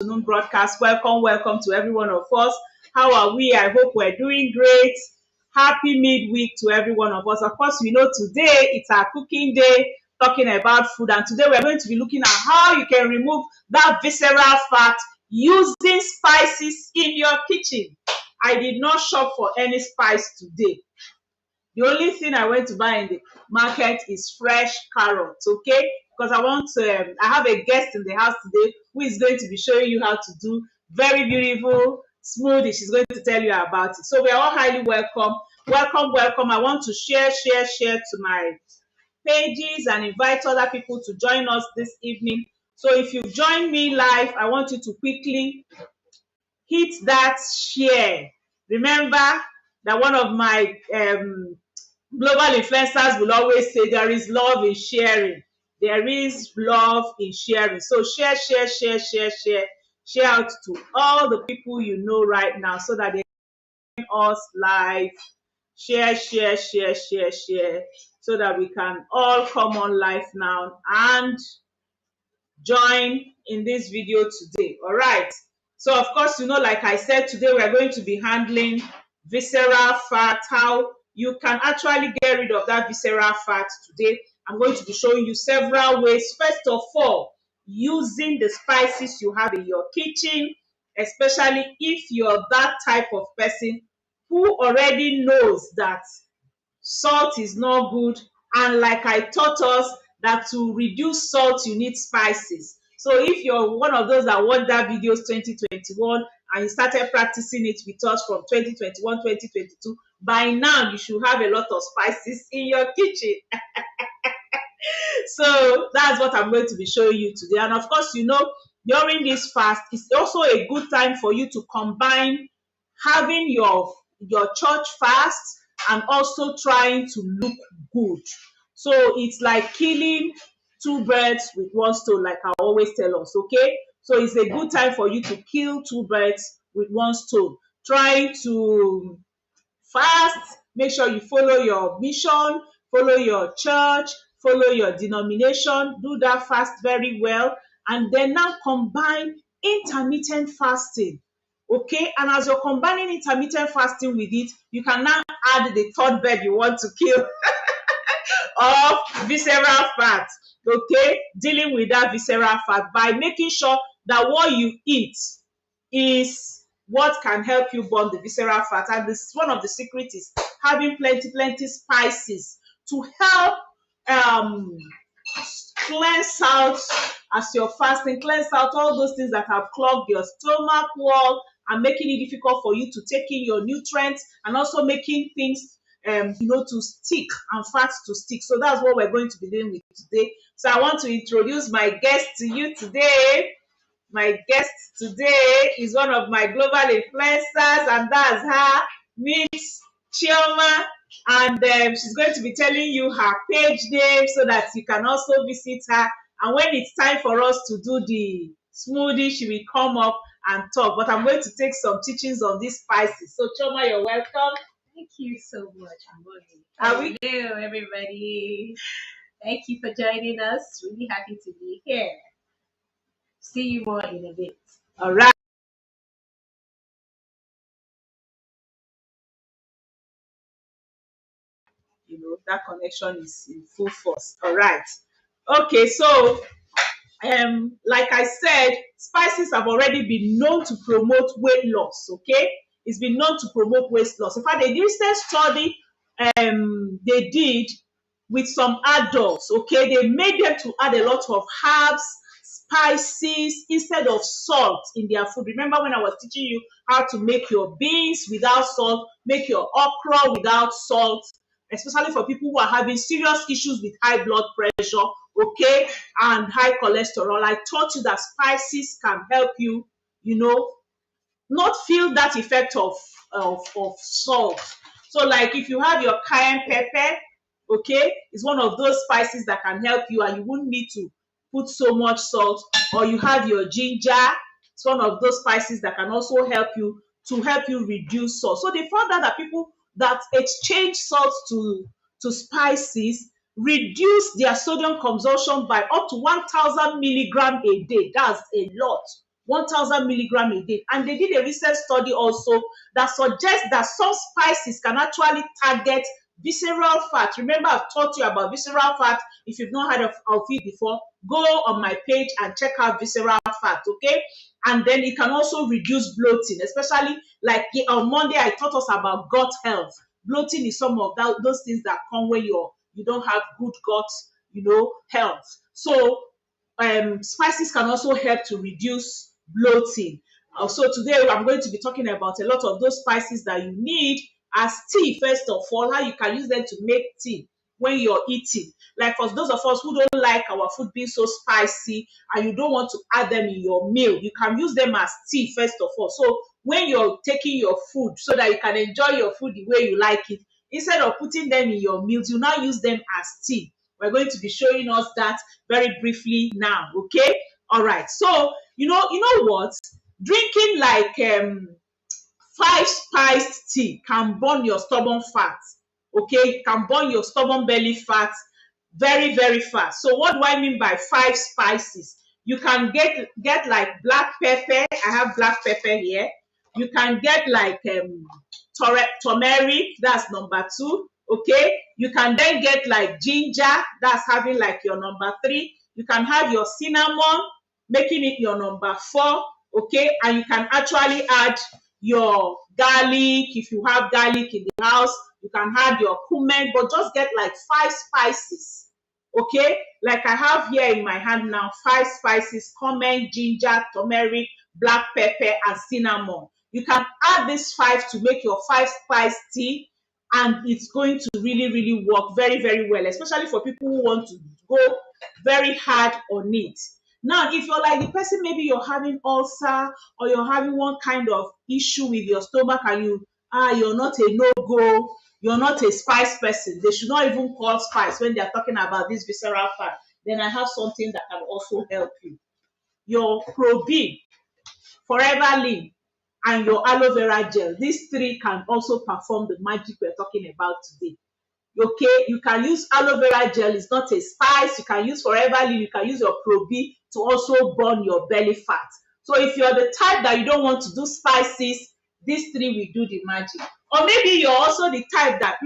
afternoon broadcast. Welcome to every one of us. How are we? I hope we're doing great. Happy midweek to every one of us. Of course, we know today it's our cooking day, talking about food, and today we're going to be looking at how you can remove that visceral fat using spices in your kitchen. I did not shop for any spice today. The only thing I went to buy in the market is fresh carrots, okay? Because I have a guest in the house today who is going to be showing you how to do very beautiful smoothie. She's going to tell you about it. So we are all highly welcome. Welcome. I want to share to my pages and invite other people to join us this evening. So if you've joined me live, I want you to quickly hit that share. Remember that one of my global influencers will always say there is love in sharing. There is love in sharing. So share out to all the people you know right now so that they can us live. Share so that we can all come on live now and join in this video today. All right. So of course, like I said, today we're going to be handling visceral fat, how you can actually get rid of that visceral fat today. I'm going to be showing you several ways. First of all, using the spices you have in your kitchen, especially if you're that type of person who already knows that salt is not good, and like I taught us that to reduce salt you need spices. So if you're one of those that watched that videos 2021 and you started practicing it with us from 2021 2022, by now you should have a lot of spices in your kitchen. So that's what I'm going to be showing you today. And of course, during this fast, it's also a good time for you to combine having your church fast and also trying to look good. So it's like killing two birds with one stone, like I always tell us, okay? So it's a good time for you to kill two birds with one stone. Try to fast, make sure you follow your mission, follow your church, follow your denomination, do that fast very well, and then now combine intermittent fasting. Okay, and as you're combining intermittent fasting with it, you can now add the third bird you want to kill of visceral fat. Okay, dealing with that visceral fat by making sure that what you eat is what can help you burn the visceral fat. And this one of the secrets is having plenty spices to help cleanse out, as you're fasting, cleanse out all those things that have clogged your stomach wall and making it difficult for you to take in your nutrients, and also making things to stick and fat to stick. So that's what we're going to be doing with today. So I want to introduce my guest to you today. My guest today is one of my global influencers, and that's her, Miss Chioma. And she's going to be telling you her page name so that you can also visit her. And when it's time for us to do the smoothie, she will come up and talk. But I'm going to take some teachings on these spices. So Chioma, you're welcome. Thank you so much, Amboni. Hello, everybody. Thank you for joining us. Really happy to be here. See you more in a bit. All right. That connection is in full force. All right. Okay, so like I said, spices have already been known to promote weight loss. Okay, it's been known to promote weight loss. In fact, the recent study they did with some adults, okay, they made them to add a lot of herbs, spices instead of salt in their food. Remember when I was teaching you how to make your beans without salt, make your okra without salt, especially for people who are having serious issues with high blood pressure, okay, and high cholesterol. I taught you that spices can help you, not feel that effect of salt. So like if you have your cayenne pepper, okay, it's one of those spices that can help you and you wouldn't need to put so much salt. Or you have your ginger, it's one of those spices that can also help you reduce salt. So they found out that people that exchange salt to spices reduce their sodium consumption by up to 1,000 milligrams a day. That's a lot. 1,000 milligram a day. And they did a recent study also that suggests that some spices can actually target visceral fat. Remember, I've taught you about visceral fat. If you've not heard of it before, go on my page and check out visceral fat, okay? And then it can also reduce bloating, especially like on Monday, I taught us about gut health. Bloating is some of those things that come when you don't have good gut, health. So spices can also help to reduce bloating. So today I'm going to be talking about a lot of those spices that you need as tea. First of all, how you can use them to make tea when you're eating. Like for those of us who don't like our food being so spicy and you don't want to add them in your meal, you can use them as tea first of all. So when you're taking your food so that you can enjoy your food the way you like it, instead of putting them in your meals, you now use them as tea. We're going to be showing us that very briefly now, okay? All right. So, you know what? Drinking like 5 spiced tea can burn your stubborn fat, okay? Can burn your stubborn belly fat very, very fast. So what do I mean by 5 spices? You can get like black pepper. I have black pepper here. You can get like turmeric, that's number 2, okay? You can then get like ginger, that's having like your number 3. You can have your cinnamon, making it your number 4, okay? And you can actually add your garlic. If you have garlic in the house, you can add your cumin, but just get like 5 spices, okay? Like I have here in my hand now, 5 spices: cumin, ginger, turmeric, black pepper, and cinnamon. You can add these 5 to make your 5-spice tea, and it's going to really, really work very, very well, especially for people who want to go very hard on it. Now, if you're like the person, maybe you're having ulcer or you're having one kind of issue with your stomach and you're not a no-go, you're not a spice person, they should not even call spice when they're talking about this visceral fat, then I have something that can also help you. Your Pro-B, Forever Lean, and your aloe vera gel. These 3 can also perform the magic we're talking about today. Okay, you can use aloe vera gel, it's not a spice. You can use Forever Lean, you can use your Pro-B to also burn your belly fat. So if you're the type that you don't want to do spices, these 3 will do the magic. Or maybe you're also the type that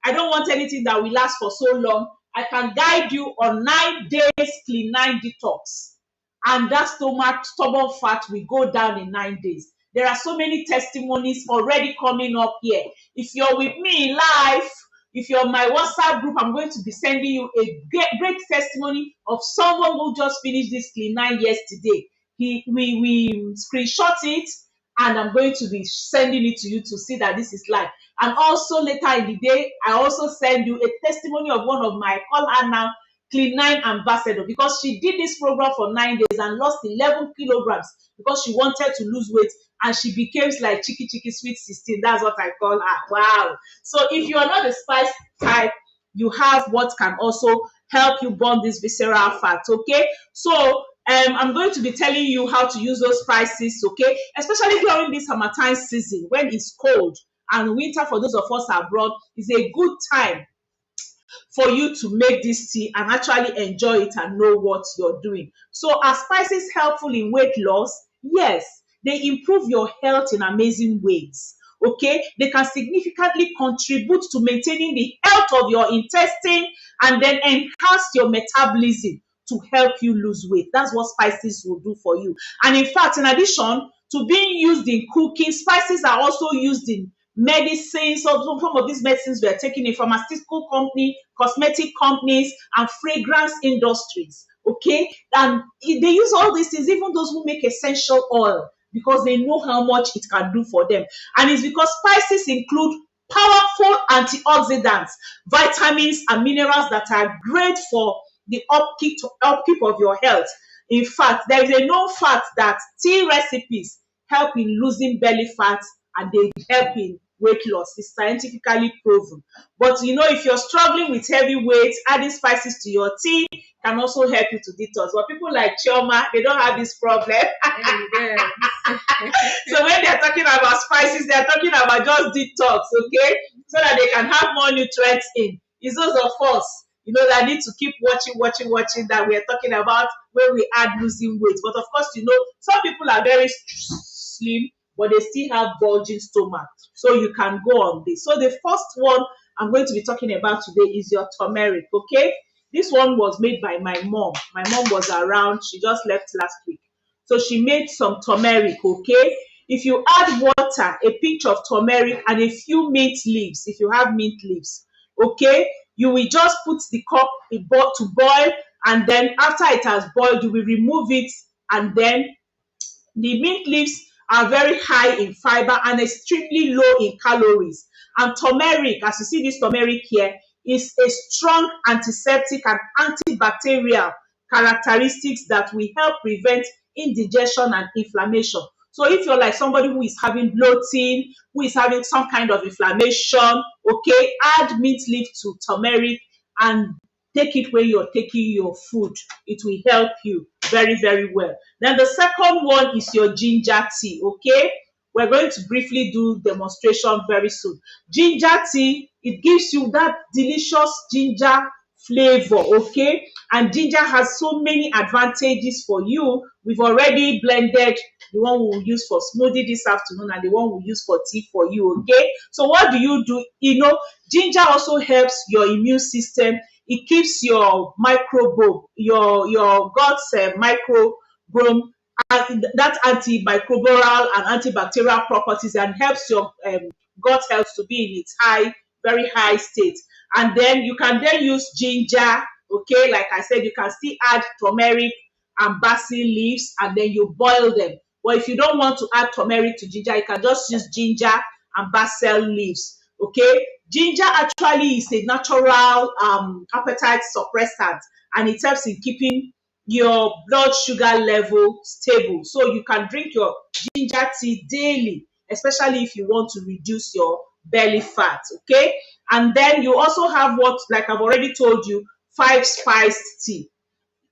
I don't want anything that will last for so long. I can guide you on 9 days clean 9 detox, and that stubborn fat will go down in 9 days. There are so many testimonies already coming up here. If you're with me in live, if you're on my WhatsApp group, I'm going to be sending you a great testimony of someone who just finished this clean 9 yesterday. We screenshot it, and I'm going to be sending it to you to see that this is live. And also later in the day, I also send you a testimony of one of my, call her now, Clean 9 ambassador, because she did this program for 9 days and lost 11 kilograms because she wanted to lose weight, and she became like chicky sweet 16. That's what I call her. Wow. So if you are not a spice type, you have what can also help you burn this visceral fat, okay? So I'm going to be telling you how to use those spices, okay? Especially during this summertime season when it's cold, and winter for those of us abroad is a good time for you to make this tea and actually enjoy it and know what you're doing. So are spices helpful in weight loss? Yes, they improve your health in amazing ways. Okay, they can significantly contribute to maintaining the health of your intestine and then enhance your metabolism to help you lose weight. That's what spices will do for you. And in fact, in addition to being used in cooking, spices are also used in medicines. So some of these medicines were taken in pharmaceutical company, cosmetic companies, and fragrance industries. Okay, and they use all these things, even those who make essential oil, because they know how much it can do for them. And it's because spices include powerful antioxidants, vitamins, and minerals that are great for the upkeep of your health. In fact, there is a known fact that tea recipes help in losing belly fat and they help in weight loss. It's scientifically proven. But you know, if you're struggling with heavy weight, adding spices to your tea can also help you to detox. But people like Chioma, they don't have this problem. So when they're talking about spices, they're talking about just detox, okay? So that they can have more nutrients in. It's those of us, that need to keep watching that we are talking about when we add losing weight. But of course, some people are very slim, but they still have bulging stomach. So you can go on this. So the first one I'm going to be talking about today is your turmeric, okay? This one was made by my mom. My mom was around. She just left last week. So she made some turmeric, okay? If you add water, a pinch of turmeric, and a few mint leaves, if you have mint leaves, okay, you will just put the cup to boil, and then after it has boiled, you will remove it, and then the mint leaves are very high in fiber and extremely low in calories. And turmeric, as you see this turmeric here, is a strong antiseptic and antibacterial characteristics that will help prevent indigestion and inflammation. So if you're like somebody who is having bloating, who is having some kind of inflammation, okay, add mint leaf to turmeric and take it when you're taking your food. It will help you very, very well. Then the second one is your ginger tea, okay? We're going to briefly do demonstration very soon. Ginger tea, it gives you that delicious ginger flavor, okay? And ginger has so many advantages for you. We've already blended the one we'll use for smoothie this afternoon and the one we'll use for tea for you, okay? So what do? Ginger also helps your immune system. It keeps your microbiome, your gut's microbiome, that antimicrobial and antibacterial properties, and helps your gut health to be in its very high state. And then you can then use ginger, okay? Like I said, you can still add turmeric and basil leaves, and then you boil them. But if you don't want to add turmeric to ginger, you can just use ginger and basil leaves, okay? Ginger actually is a natural appetite suppressant, and it helps in keeping your blood sugar level stable. So you can drink your ginger tea daily, especially if you want to reduce your belly fat, okay? And then you also have what, like I've already told you, 5-spiced tea.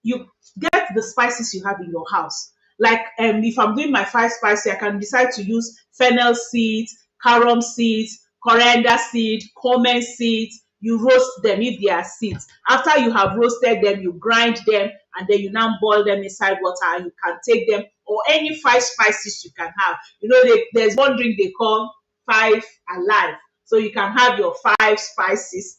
You get the spices you have in your house. Like if I'm doing my 5-spice, I can decide to use fennel seeds, carom seeds, coriander seed, cumin seeds. You roast them if they are seeds. After you have roasted them, you grind them, and then you now boil them inside water, and you can take them, or any 5 spices you can have. There's one drink they call 5 alive. So you can have your 5 spices.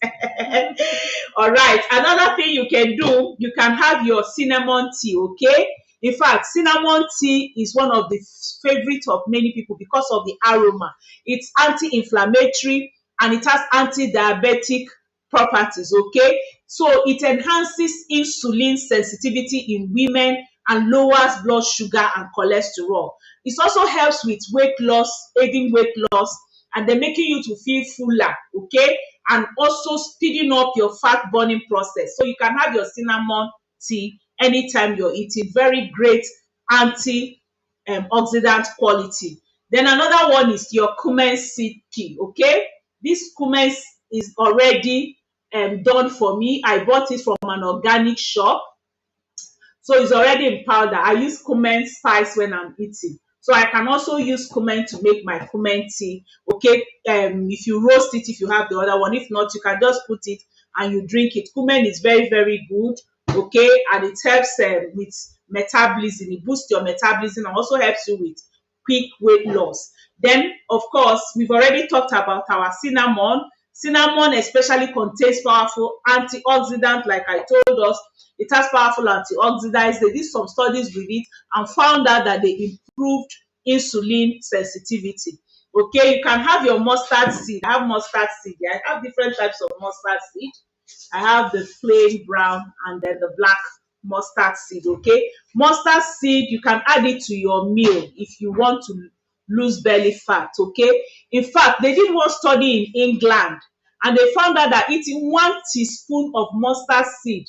All right. Another thing you can do, you can have your cinnamon tea, okay? In fact, cinnamon tea is one of the favorites of many people because of the aroma. It's anti-inflammatory and it has anti-diabetic properties, okay? So it enhances insulin sensitivity in women and lowers blood sugar and cholesterol. It also helps with weight loss, aiding weight loss, and then making you to feel fuller, okay? And also speeding up your fat burning process. So you can have your cinnamon tea anytime you're eating. Very great oxidant quality. Then another one is your cumin seed tea, okay? This cumin is already done for me. I bought it from an organic shop. So it's already in powder. I use cumin spice when I'm eating. So I can also use cumin to make my cumin tea, okay? If you roast it, if you have the other one. If not, you can just put it and you drink it. Cumin is very, very good, okay? And it helps with metabolism. It boosts your metabolism and also helps you with quick weight loss. Then, of course, we've already talked about our cinnamon. Cinnamon especially contains powerful antioxidants, like I told us. It has powerful antioxidants. They did some studies with it and found out that they improved insulin sensitivity. Okay, you can have your mustard seed. I have mustard seed. I have different types of mustard seed. I have the plain brown and then the black mustard seed, okay? Mustard seed, you can add it to your meal if you want to lose belly fat, okay? In fact, they did one study in England and they found out that eating 1 teaspoon of mustard seed,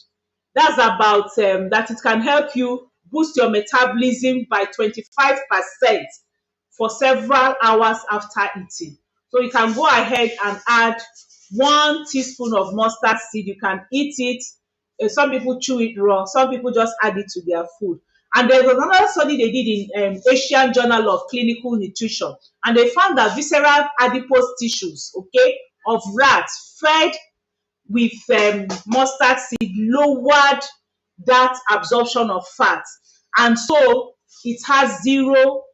that's about that it can help you boost your metabolism by 25% for several hours after eating. So you can go ahead and add 1 teaspoon of mustard seed. You can eat it. Some people chew it raw. Some people just add it to their food. And there's another study they did in Asian Journal of Clinical Nutrition, and they found that visceral adipose tissues, okay, of rats fed with mustard seed lowered that absorption of fat, and so it has zero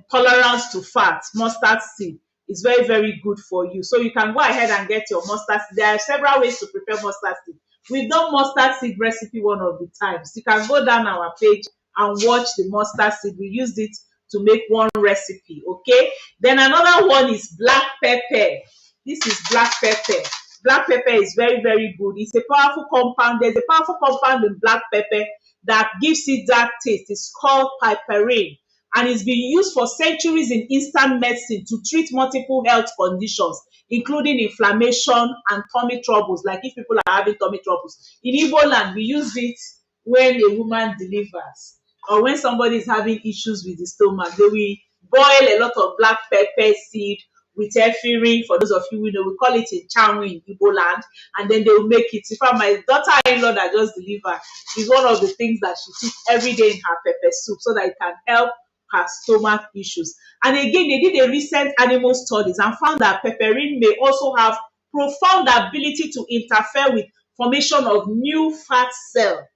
tolerance to fat. Mustard seed is very, very good for you. So you can go ahead and get your mustard seed. There are several ways to prepare mustard seed. We've done mustard seed recipe one of the times. You can go down our page and watch the mustard seed. We used it to make one recipe. Okay, then another one is black pepper. This is black pepper. Black pepper is very, very good. It's a powerful compound. There's a powerful compound in black pepper that gives it that taste. It's called piperine, and it's been used for centuries in Eastern medicine to treat multiple health conditions, including inflammation and tummy troubles, like if people are having tummy troubles. In Igbo land, we use it when a woman delivers or when somebody is having issues with the stomach. They will boil a lot of black pepper seed with efirin. For those of you who know, we call it a chanwi in Igbo land, and then they will make it. In fact, my daughter-in-law that just delivered is one of the things that she takes every day in her pepper soup so that it can help her stomach issues. And again, they did a recent animal studies and found that pepperine may also have profound ability to interfere with formation of new fat cell.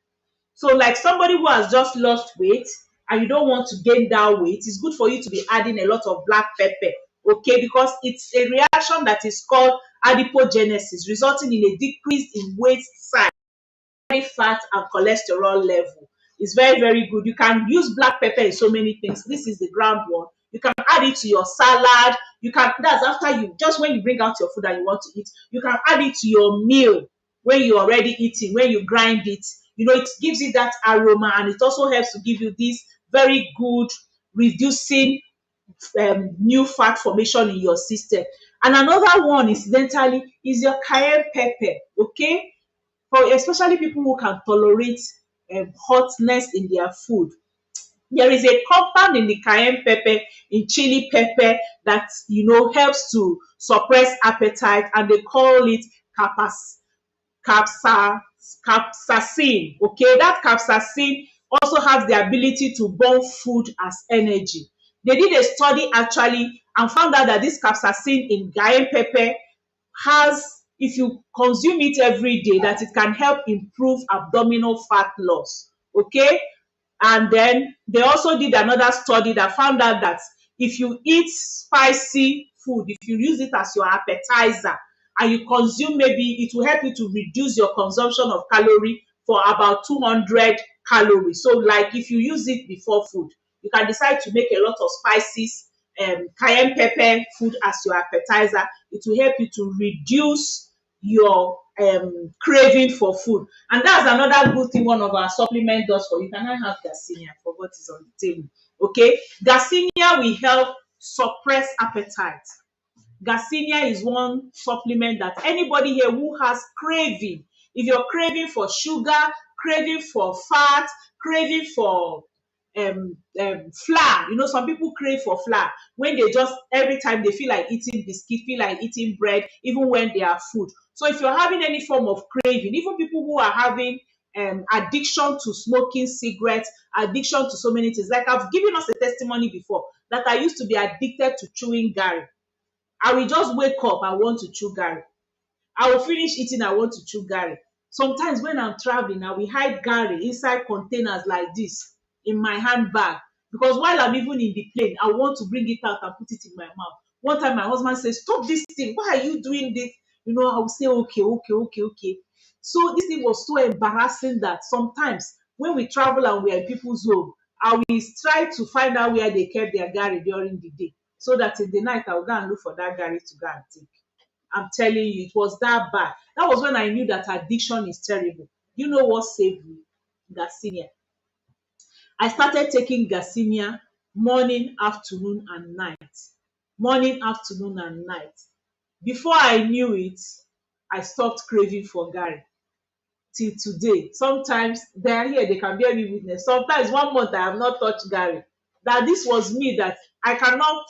So like somebody who has just lost weight and you don't want to gain that weight, it's good for you to be adding a lot of black pepper, okay, because it's a reaction that is called adipogenesis, resulting in a decrease in waist size, fat and cholesterol level. It's very, very good. You can use black pepper in so many things. This is the ground one. You can add it to your salad. You can, that's after you, just when you bring out your food that you want to eat, you can add it to your meal when you're already eating, when you grind it. You know, it gives you that aroma, and it also helps to give you this very good reducing new fat formation in your system. And another one, incidentally, is your cayenne pepper, okay? For especially people who can tolerate hotness in their food. There is a compound in the cayenne pepper, in chili pepper, that helps to suppress appetite, and they call it capsa, capsaicin. Okay, that capsaicin also has the ability to burn food as energy. They did a study actually and found out that this capsaicin in cayenne pepper has, if you consume it every day, that it can help improve abdominal fat loss. Okay, and then they also did another study that found out that if you eat spicy food, if you use it as your appetizer and you consume, maybe it will help you to reduce your consumption of calorie for about 200 calories. So like if you use it before food, you can decide to make a lot of spices, cayenne pepper food as your appetizer. It will help you to reduce your craving for food. And that's another good thing one of our supplement does for you. Can I have Garcinia? I forgot it's on the table. Okay, Garcinia will help suppress appetite. Garcinia is one supplement that anybody here who has craving, if you're craving for sugar, craving for fat, craving for flour. Some people crave for flour when they just, every time they feel like eating biscuit, feel like eating bread, even when they are food. So if you're having any form of craving, even people who are having addiction to smoking cigarettes, addiction to so many things, like I've given us a testimony before that I used to be addicted to chewing garri. I will just wake up, I want to chew garri. I will finish eating, I want to chew garri. Sometimes when I'm traveling, I will hide garri inside containers like this in my handbag, because while I'm even in the plane, I want to bring it out and put it in my mouth. One time my husband says, "Stop this thing. Why are you doing this?" I will say, "Okay, okay, okay, okay." So this thing was so embarrassing that sometimes when we travel and we are in people's home, I will try to find out where they kept their garri during the day, so that in the night I will go and look for that garri to go and take. I'm telling you, it was that bad. That was when I knew that addiction is terrible. You know what saved me? Garcinia. I started taking Garcinia morning, afternoon, and night. Morning, afternoon, and night. Before I knew it, I stopped craving for garri till today. Sometimes they are here, they can bear me witness. Sometimes 1 month I have not touched garri. That this was me, that I cannot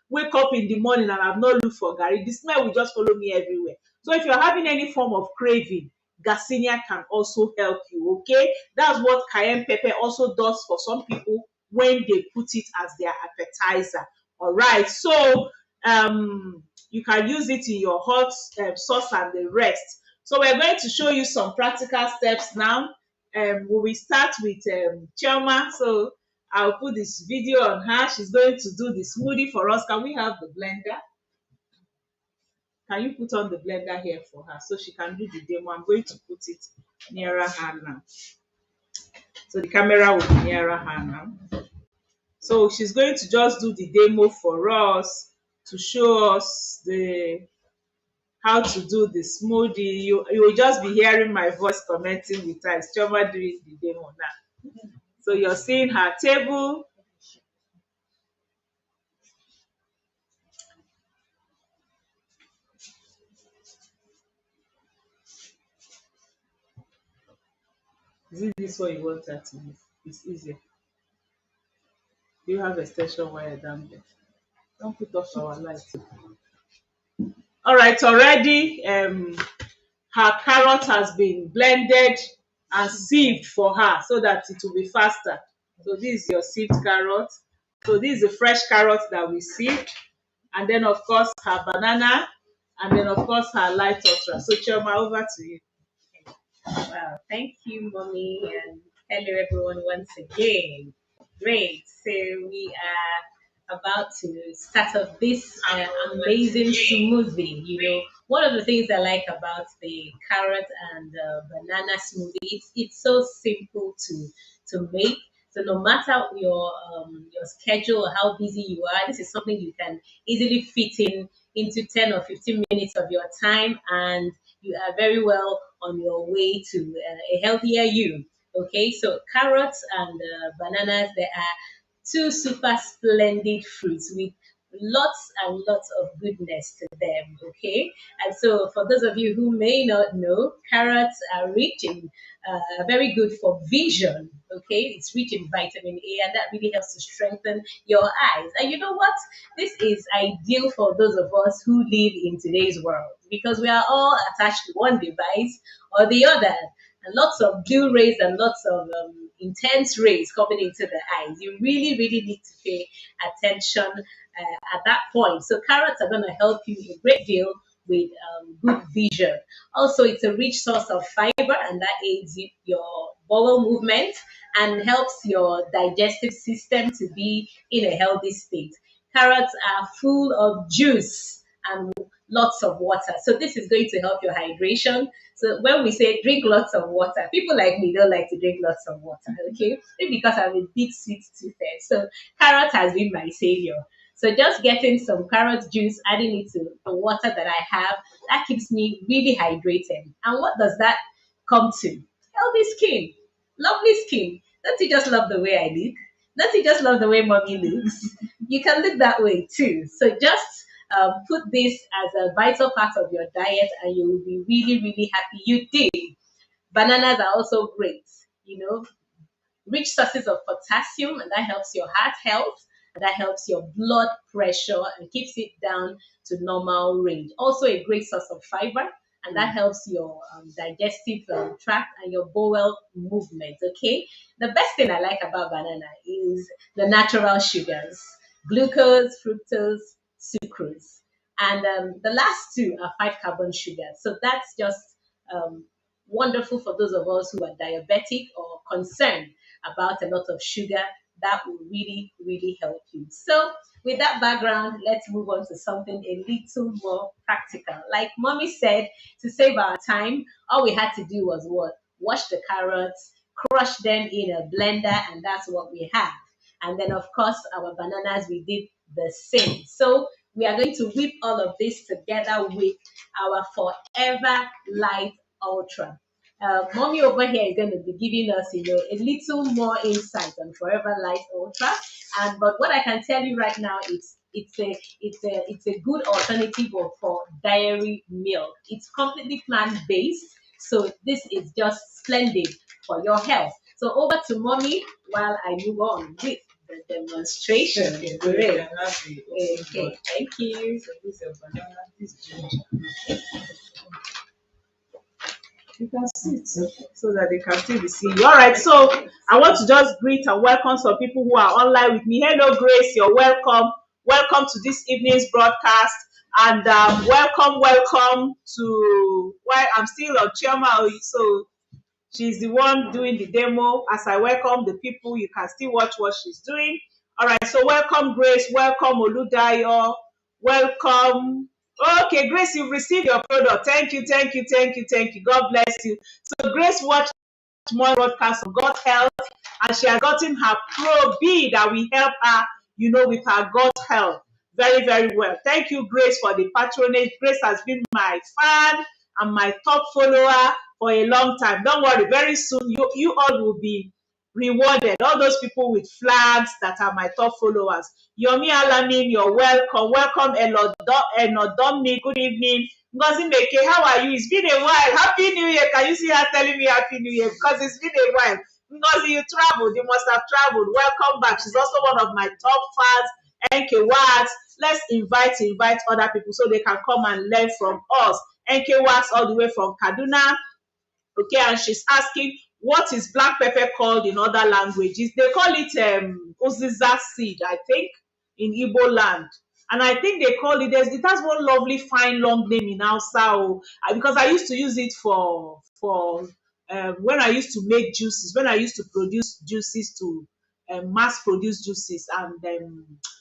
wake up in the morning and I have not looked for garri. The smell will just follow me everywhere. So if you're having any form of craving, Garcinia can also help you. Okay, that's what cayenne pepper also does for some people when they put it as their appetizer. All right, so you can use it in your hot sauce and the rest. So we're going to show you some practical steps now. We will start with Chioma. So I'll put this video on her. She's going to do the smoothie for us. Can we have the blender? Can you put on the blender here for her so she can do the demo? I'm going to put it nearer her now. So the camera will be nearer her now. So she's going to just do the demo for us to show us the how to do the smoothie. You will just be hearing my voice commenting with her. It's Chioma doing the demo now. So you're seeing her table. Is it this one you want her to use? It's easier. Do you have extension wire down there? Don't put off our light. All right, already her carrot has been blended and sieved for her so that it will be faster. So this is your sieved carrot. So this is the fresh carrot that we sieved. And then of course her banana, and then of course her light ultra. So Chioma, over to you. Wow, thank you, Mommy, and hello everyone once again. Great. So we are about to start off this amazing smoothie. One of the things I like about the carrot and banana smoothie, it's so simple to make. So no matter your schedule or how busy you are, this is something you can easily fit in into 10 or 15 minutes of your time, and you are very well on your way to a healthier you. Okay, so carrots and bananas, they are two super splendid fruits with lots and lots of goodness to them. Okay, and so for those of you who may not know, carrots are rich in very good for vision. Okay, it's rich in vitamin A, and that really helps to strengthen your eyes. And you know what? This is ideal for those of us who live in today's world because we are all attached to one device or the other. And lots of blue rays and lots of intense rays coming into the eyes. You really, really need to pay attention at that point. So carrots are going to help you a great deal with good vision. Also, it's a rich source of fiber, and that aids your bowel movement and helps your digestive system to be in a healthy state. Carrots are full of juice and lots of water. So this is going to help your hydration. So when we say drink lots of water, people like me don't like to drink lots of water, okay? Maybe because I'm a bit sweet toothed. So carrot has been my savior. So just getting some carrot juice, adding it to the water that I have, that keeps me really hydrated. And what does that come to? Healthy skin, lovely skin. Don't you just love the way I look? Don't you just love the way mommy looks? You can look that way too. So just put this as a vital part of your diet and you will be really, really happy you did. Bananas are also great, rich sources of potassium, and that helps your heart health, and that helps your blood pressure and keeps it down to normal range. Also, a great source of fiber, and that helps your digestive tract and your bowel movement. Okay, the best thing I like about banana is the natural sugars: glucose, fructose, sucrose, and the last two are 5 carbon sugars. So that's just wonderful for those of us who are diabetic or concerned about a lot of sugar. That will really, really help you. So, with that background, let's move on to something a little more practical. Like mommy said, to save our time, all we had to do was what? Wash the carrots, crush them in a blender, and that's what we have. And then, of course, our bananas, we did the same. So, we are going to whip all of this together with our Forever Light Ultra. Mommy over here is going to be giving us, a little more insight on Forever Light Ultra. But what I can tell you right now is it's a good alternative for dairy milk. It's completely plant based, so this is just splendid for your health. So over to mommy while I move on with the demonstration. Okay, Great. Okay, thank you. So this is your banana, this is ginger. You can see it so that they can still be seeing you. All right, so I want to just greet and welcome some people who are online with me. Hello, Grace, you're welcome. Welcome to this evening's broadcast. And welcome to, why I'm still on Chioma, so she's the one doing the demo. As I welcome the people, you can still watch what she's doing. All right, so welcome Grace, welcome Oludayo, welcome. Okay, Grace, you've received your product. Thank you, thank you, thank you, thank you. God bless you. So Grace watched more broadcasts of gut health, and she has gotten her Pro B that will help her, with her gut health very, very well. Thank you, Grace, for the patronage. Grace has been my fan and my top follower for a long time. Don't worry, very soon you all will be rewarded. All those people with flags that are my top followers. Yomi Alamin, you're welcome. Welcome, Enodomni. Good evening. Ngozi Meke, how are you? It's been a while. Happy New Year. Can you see her telling me Happy New Year? Because it's been a while. Ngozi, you traveled. You must have traveled. Welcome back. She's also one of my top fans. NK Wax. Let's invite other people so they can come and learn from us. NK Wax all the way from Kaduna. Okay, and she's asking, what is black pepper called in other languages? They call it Uziza seed, I think, in Igbo land. And I think they call it, it has one lovely fine long name in Hausa, because I used to use it for when I used to make juices, when I used to produce juices to mass produce juices, and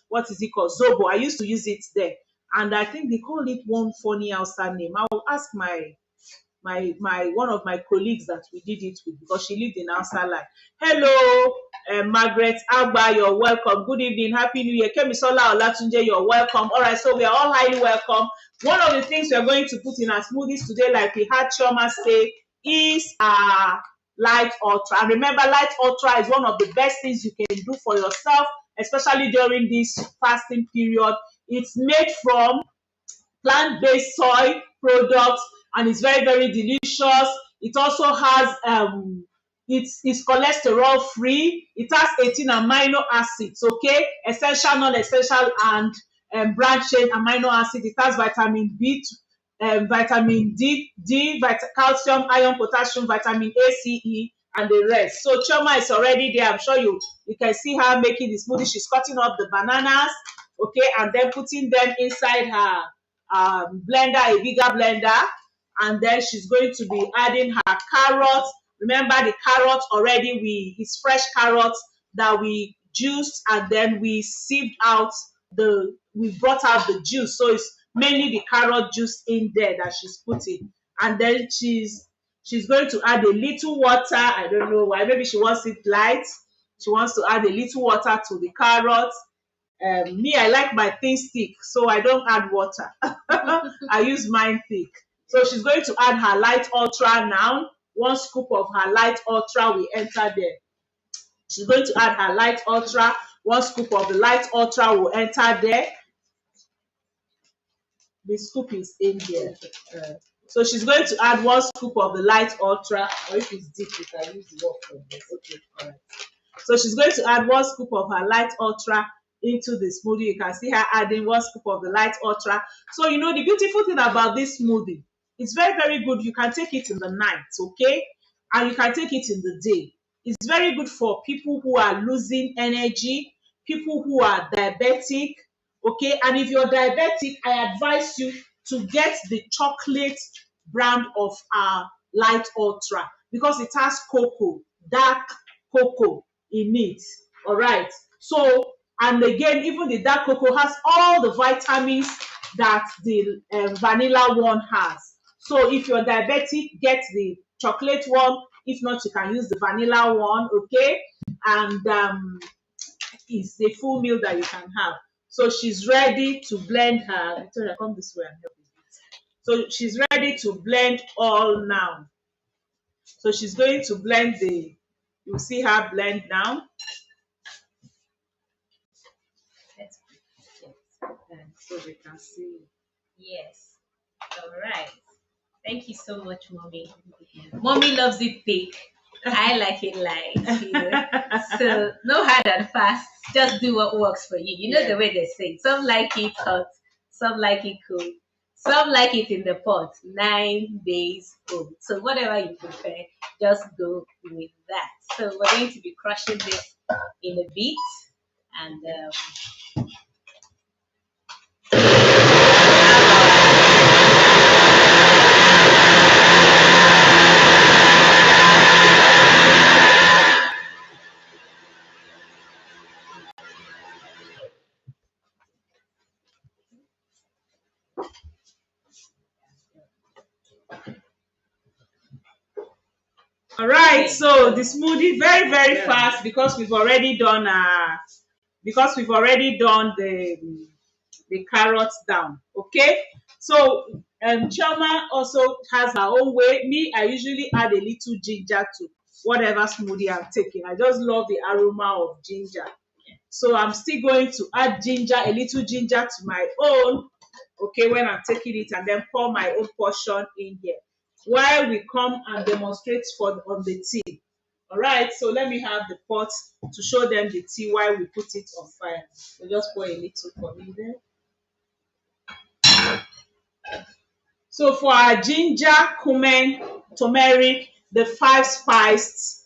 what is it called? Zobo. I used to use it there. And I think they call it one funny Hausa name. I will ask my one of my colleagues that we did it with, because she lived in outside life. Hello, Margaret Agba, you're welcome. Good evening, Happy New Year. Kemisola Olatunje, you're welcome. All right, so we are all highly welcome. One of the things we are going to put in our smoothies today, like we had Chioma say, is light ultra. And remember, light ultra is one of the best things you can do for yourself, especially during this fasting period. It's made from plant-based soy products, and it's very, very delicious. It also has it's cholesterol free. It has 18 amino acids, okay, essential, non-essential, and branch chain amino acid. It has vitamin B, vitamin D, calcium, iron, potassium, vitamin A, C, E, and the rest. So Chioma is already there. I'm sure you can see her making the smoothie. She's cutting up the bananas, okay, and then putting them inside her blender, a bigger blender, and then she's going to be adding her carrots. Remember, the carrots already, it's fresh carrots that we juiced, and then we sieved out we brought out the juice. So it's mainly the carrot juice in there that she's putting. And then she's going to add a little water. I don't know why. Maybe she wants it light. She wants to add a little water to the carrots. Me, I like my things thick, so I don't add water. I use mine thick. So she's going to add her light ultra now. 1 scoop of her light ultra will enter there. She's going to add her light ultra. 1 scoop of the light ultra will enter there. The scoop is in here. So she's going to add 1 scoop of the light ultra, or if it's deep, you can use the work from this. Okay, all right. So she's going to add 1 scoop of her light ultra into the smoothie. You can see her adding 1 scoop of the light ultra. So the beautiful thing about this smoothie, it's very, very good. You can take it in the night, okay, and you can take it in the day. It's very good for people who are losing energy, people who are diabetic, okay. And if you're diabetic, I advise you to get the chocolate brand of our light ultra, because it has cocoa, dark cocoa in it. All right. So, and again, even the dark cocoa has all the vitamins that the vanilla one has. So if you're diabetic, get the chocolate one. If not, you can use the vanilla one, okay? And it's a full meal that you can have. So she's ready to blend her. Victoria, come this way and help me. So she's ready to blend all now. So she's going to blend you'll see her blend now. So we can see. Yes. All right. Thank you so much, Mommy. Mommy loves it thick. I like it light. So no hard and fast. Just do what works for you. You know the way they say. Some like it hot. Some like it cool. Some like it in the pot. 9 days old. So whatever you prefer, just go with that. So we're going to be crushing this in a bit. And All right, Okay, so the so smoothie very very yeah. fast because we've already done the carrots down. Okay, so Chioma also has her own way. Me, I usually add a little ginger to whatever smoothie I'm taking. I just love the aroma of ginger. So I'm still going to add ginger, a little ginger to my own, okay, when I'm taking it, and then pour my own portion in here while we come and demonstrate on the tea. All right, so let me have the pot to show them the tea while we put it on fire. So just pour a little for me there. So for our ginger, cumin, turmeric, the five spices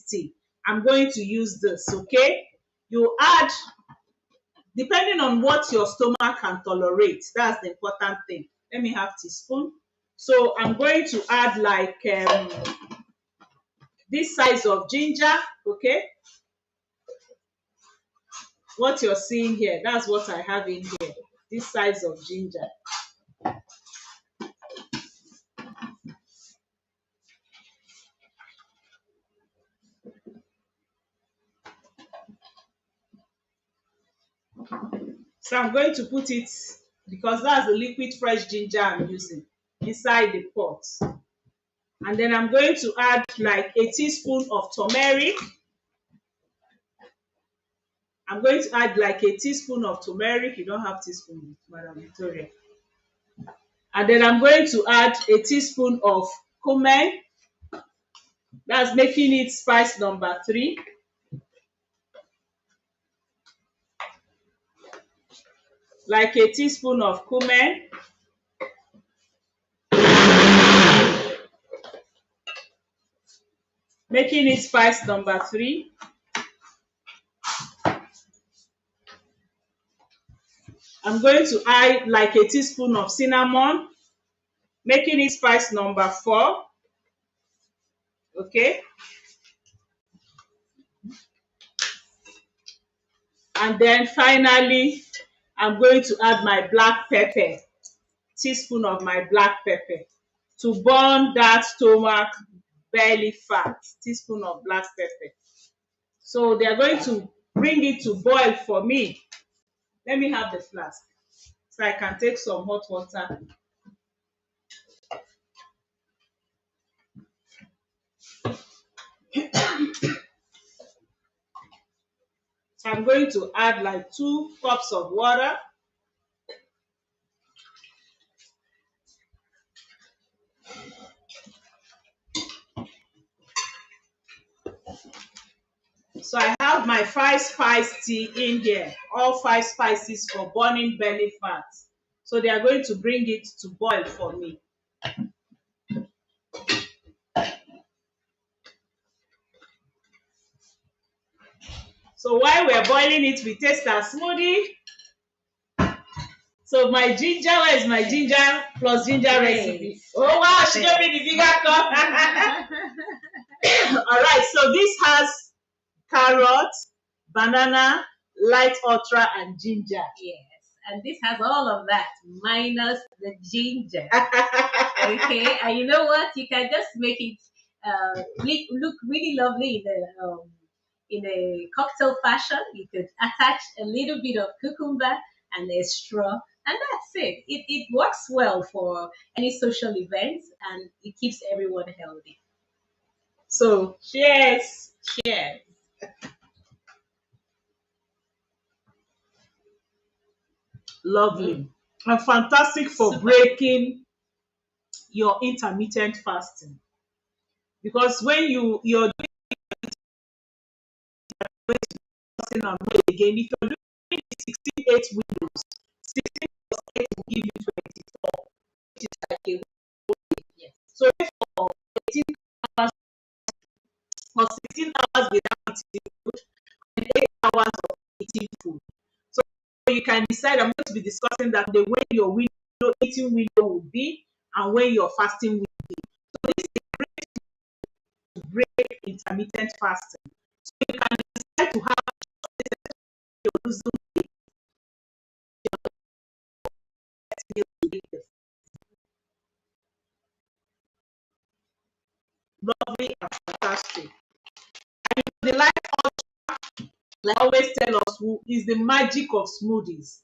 tea, I'm going to use this, okay? You add, depending on what your stomach can tolerate. That's the important thing. Let me have teaspoon. So I'm going to add like this size of ginger, okay? What you're seeing here, that's what I have in here. This size of ginger. So I'm going to put it, because that's the liquid fresh ginger I'm using, inside the pot. And then I'm going to add like a teaspoon of turmeric. I'm going to add like a teaspoon of turmeric. You don't have teaspoon, Madam Victoria. And then I'm going to add a teaspoon of cumin. That's making it spice number 3. Like a teaspoon of cumin. Making it spice number 3. I'm going to add like a teaspoon of cinnamon. Making it spice number 4. Okay. And then finally, I'm going to add my black pepper. Teaspoon of my black pepper to burn that stomach belly fat. Teaspoon of black pepper. So they are going to bring it to boil for me. Let me have the flask so I can take some hot water. So I'm going to add like 2 cups of water. So I have my 5 spice tea in here, all 5 spices for burning belly fat. So they are going to bring it to boil for me. So while we're boiling it, we taste our smoothie. So my ginger, where is my ginger plus ginger recipe? Oh wow, she gave me the bigger cup. All right, so this has carrot, banana, light ultra, and ginger. Yes, and this has all of that minus the ginger. Okay, and you know what? You can just make it look really lovely in a cocktail fashion. You could attach a little bit of cucumber and a straw, and that's it. It works well for any social events, and it keeps everyone healthy. So cheers. Cheers. Lovely. And fantastic for Super. breaking your intermittent fasting. Because when you're fasting and weight again, if you're doing 16-8 windows, 16 plus 8 will give you 24, which is like a week. Yes. So if for 18 hours or 16 hours without eating food and 8 hours of eating food. So you can decide. I'm going to be discussing that the way your eating window will be and when your fasting will be. So this is a great to break intermittent fasting. So you can decide to have your losing weight. lovely and fantastic. And the life, like I always tell us, is the magic of smoothies.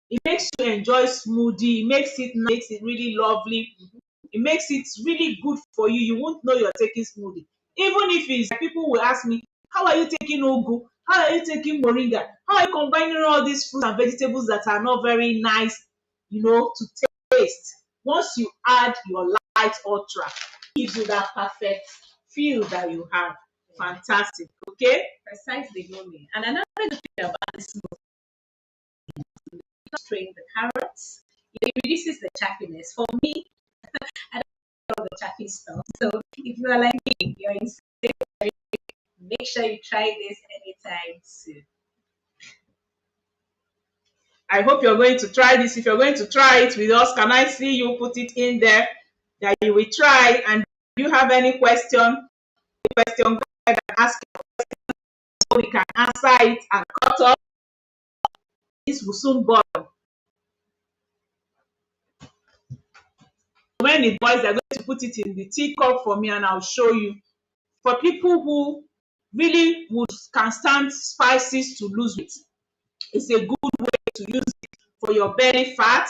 It makes you enjoy smoothie. It makes it really lovely. It makes it really good for you. You won't know you're taking smoothie. Even if it's people will ask me, how are you taking ugu? How are you taking moringa? How are you combining all these fruits and vegetables that are not very nice, to taste? Once you add your light ultra, it gives you that perfect feel that you have. Fantastic. Okay? Precisely, mommy. And another good thing about this strain the carrots, it reduces the chappiness. For me, I don't like all the chappy stuff. So if you are like me, you're in make sure you try this anytime soon. I hope you're going to try this. If you're going to try it with us, can I see you put it in there that you will try? And if you have any question, go ahead and ask so we can answer it and cut off. This will soon boil. When it boils, they're going to put it in the teacup for me and I'll show you. For people who really can stand spices to lose weight, it's a good way to use it for your belly fat.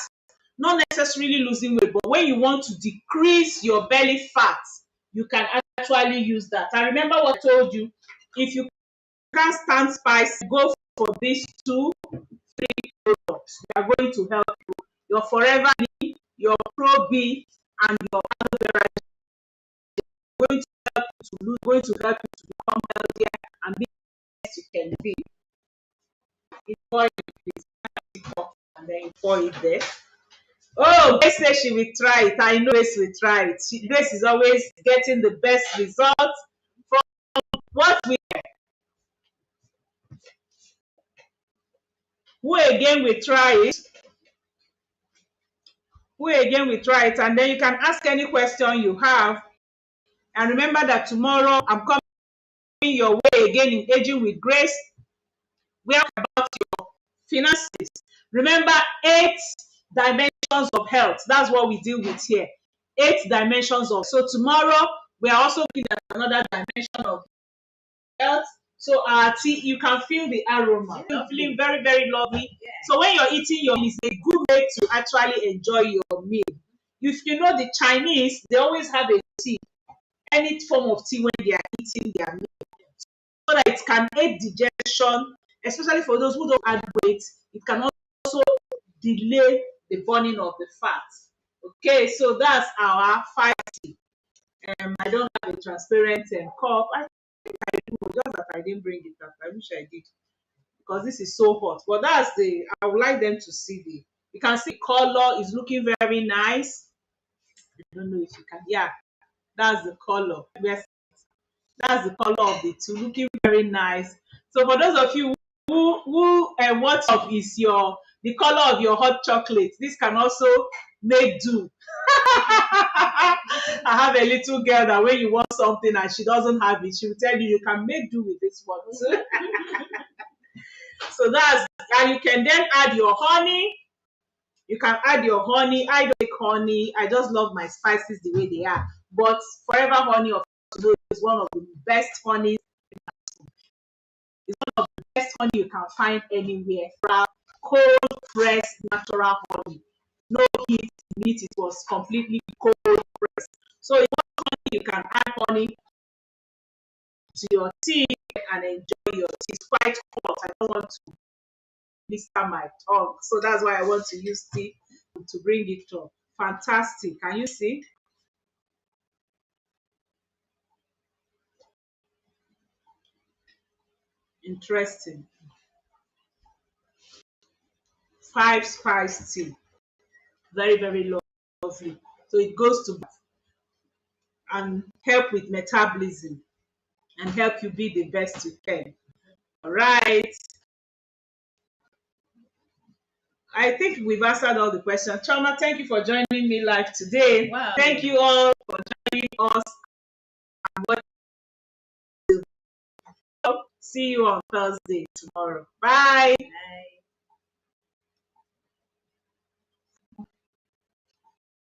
Not necessarily losing weight, but when you want to decrease your belly fat, you can actually use that. And remember what I told you, if you can't stand spice, go for these 2-3 products. They are going to help you. Your Forever B, your Pro B, and your aloe vera going to help you to lose, going to help you to become healthier and be the best you can be. You pour it, please, and then you pour it there. Oh, Grace says she will try it. I know Grace will try it. Grace is always getting the best results from what we. Who again will try it? Who again will try it? And then you can ask any question you have. And remember that tomorrow I'm coming your way again in Aging with Grace. We are about your finances. Remember 8 dimensions of health. That's what we deal with here. 8 dimensions of. So tomorrow we are also looking at another dimension of health. So our tea, you can feel the aroma. You're feeling very, very lovely. Yeah. So when you're eating your meal, it's a good way to actually enjoy your meal. If you know the Chinese, they always have a tea, any form of tea when they are eating their meal, so that it can aid digestion, especially for those who don't add weight. It can also delay the burning of the fat. Okay, so that's our 5 tea. I don't have a transparent cup. I think I do, just that I didn't bring it up. I wish I did because this is so hot. But that's I would like them to see you can see color is looking very nice. I don't know if you can, yeah, that's the color. Yes, that's the color of the two, looking very nice. So for those of you who what of is the color of your hot chocolate, this can also make do. I have a little girl that when you want something and she doesn't have it, she will tell you can make do with this one too. So and you can then add your honey. You can add your honey. I don't like honey. I just love my spices the way they are. But Forever Honey of is one of the best honeys. It's one of the best honey you can find anywhere. Cold pressed natural honey. No heat in it. It was completely cold pressed. So if you want honey, you can add honey to your tea and enjoy your tea. It's quite hot. I don't want to blister my tongue. So that's why I want to use tea to bring it up. Fantastic. Can you see? Interesting. 5 spice tea. Very, very lovely. So it goes to and help with metabolism and help you be the best you can. All right. I think we've answered all the questions. Choma, thank you for joining me live today. Wow. Thank you all for joining us. See you on Thursday tomorrow. Bye. Bye.